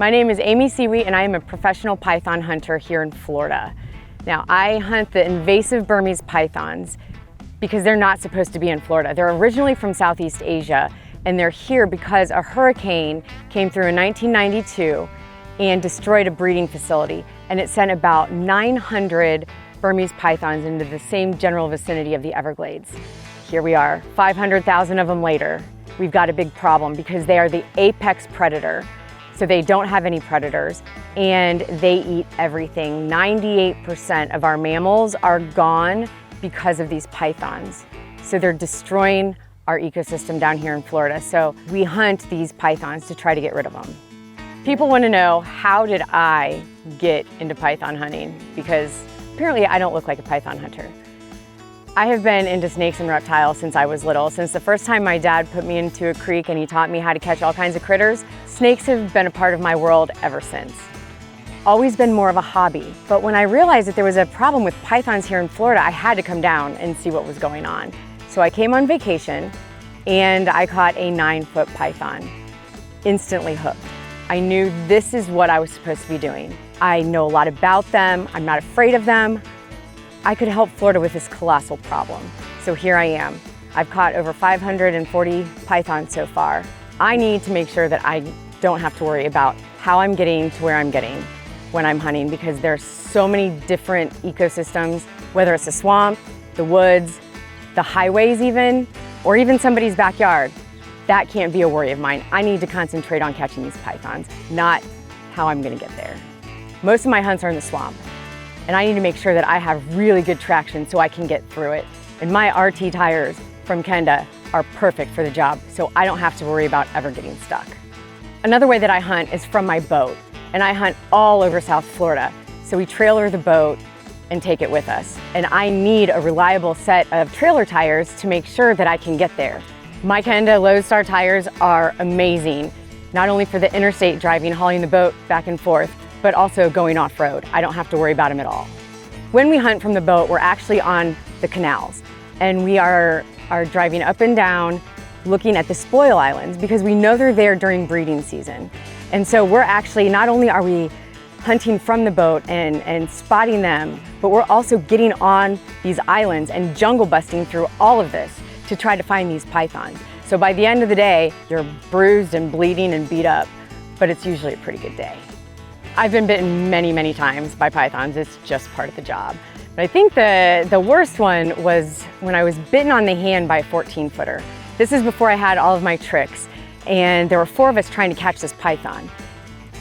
My name is Amy Siewe and I am a professional python hunter here in Florida. Now, I hunt the invasive Burmese pythons because they're not supposed to be in Florida. They're originally from Southeast Asia and they're here because a hurricane came through in 1992 and destroyed a breeding facility, and it sent about 900 Burmese pythons into the same general vicinity of the Everglades. Here we are, 500,000 of them later. We've got a big problem because they are the apex predator. So they don't have any predators and they eat everything. 98% of our mammals are gone because of these pythons. So they're destroying our ecosystem down here in Florida. So we hunt these pythons to try to get rid of them. People want to know, how did I get into python hunting? Because apparently I don't look like a python hunter. I have been into snakes and reptiles since I was little. Since the first time my dad put me into a creek and he taught me how to catch all kinds of critters, snakes have been a part of my world ever since. Always been more of a hobby. But when I realized that there was a problem with pythons here in Florida, I had to come down and see what was going on. So I came on vacation and I caught a 9-foot python. Instantly hooked. I knew this is what I was supposed to be doing. I know a lot about them. I'm not afraid of them. I could help Florida with this colossal problem. So here I am. I've caught over 540 pythons so far. I need to make sure that I don't have to worry about how I'm getting to where I'm getting when I'm hunting, because there's so many different ecosystems, whether it's the swamp, the woods, the highways even, or even somebody's backyard. That can't be a worry of mine. I need to concentrate on catching these pythons, not how I'm gonna get there. Most of my hunts are in the swamp, and I need to make sure that I have really good traction so I can get through it. And my RT tires from Kenda are perfect for the job, so I don't have to worry about ever getting stuck. Another way that I hunt is from my boat, and I hunt all over South Florida. So we trailer the boat and take it with us. And I need a reliable set of trailer tires to make sure that I can get there. My Kenda Loadstar tires are amazing, not only for the interstate driving, hauling the boat back and forth, but also going off-road. I don't have to worry about them at all. When we hunt from the boat, we're actually on the canals, and we are driving up and down, looking at the spoil islands, because we know they're there during breeding season. And so we're actually, not only are we hunting from the boat and spotting them, but we're also getting on these islands and jungle busting through all of this to try to find these pythons. So by the end of the day, you're bruised and bleeding and beat up, but it's usually a pretty good day. I've been bitten many, many times by pythons. It's just part of the job. But I think the worst one was when I was bitten on the hand by a 14-footer. This is before I had all of my tricks, and there were 4 of us trying to catch this python.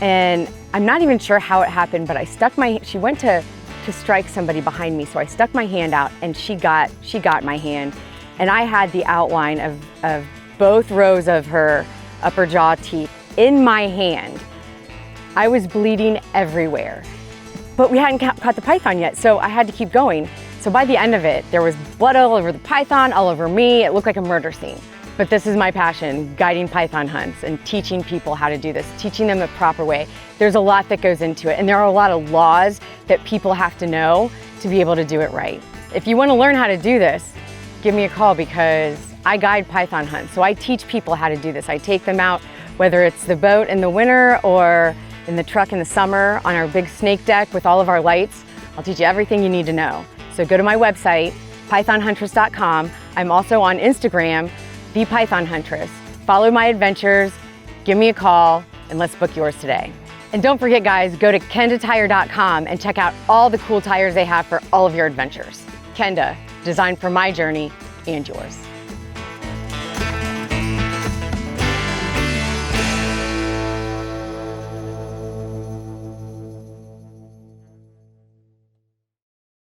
And I'm not even sure how it happened, but I stuck she went to strike somebody behind me, so I stuck my hand out and she got my hand. And I had the outline of both rows of her upper jaw teeth in my hand. I was bleeding everywhere, but we hadn't caught the python yet, so I had to keep going. So by the end of it, there was blood all over the python, all over me. It looked like a murder scene. But this is my passion, guiding python hunts and teaching people how to do this, teaching them the proper way. There's a lot that goes into it, and there are a lot of laws that people have to know to be able to do it right. If you want to learn how to do this, give me a call, because I guide python hunts. So I teach people how to do this. I take them out, whether it's the boat in the winter or in the truck in the summer on our big snake deck with all of our lights. I'll teach you everything you need to know. So go to my website, pythonhuntress.com. I'm also on Instagram, the Python Huntress. Follow my adventures, give me a call, and let's book yours today. And don't forget, guys, go to kendatire.com and check out all the cool tires they have for all of your adventures. Kenda, designed for my journey and yours.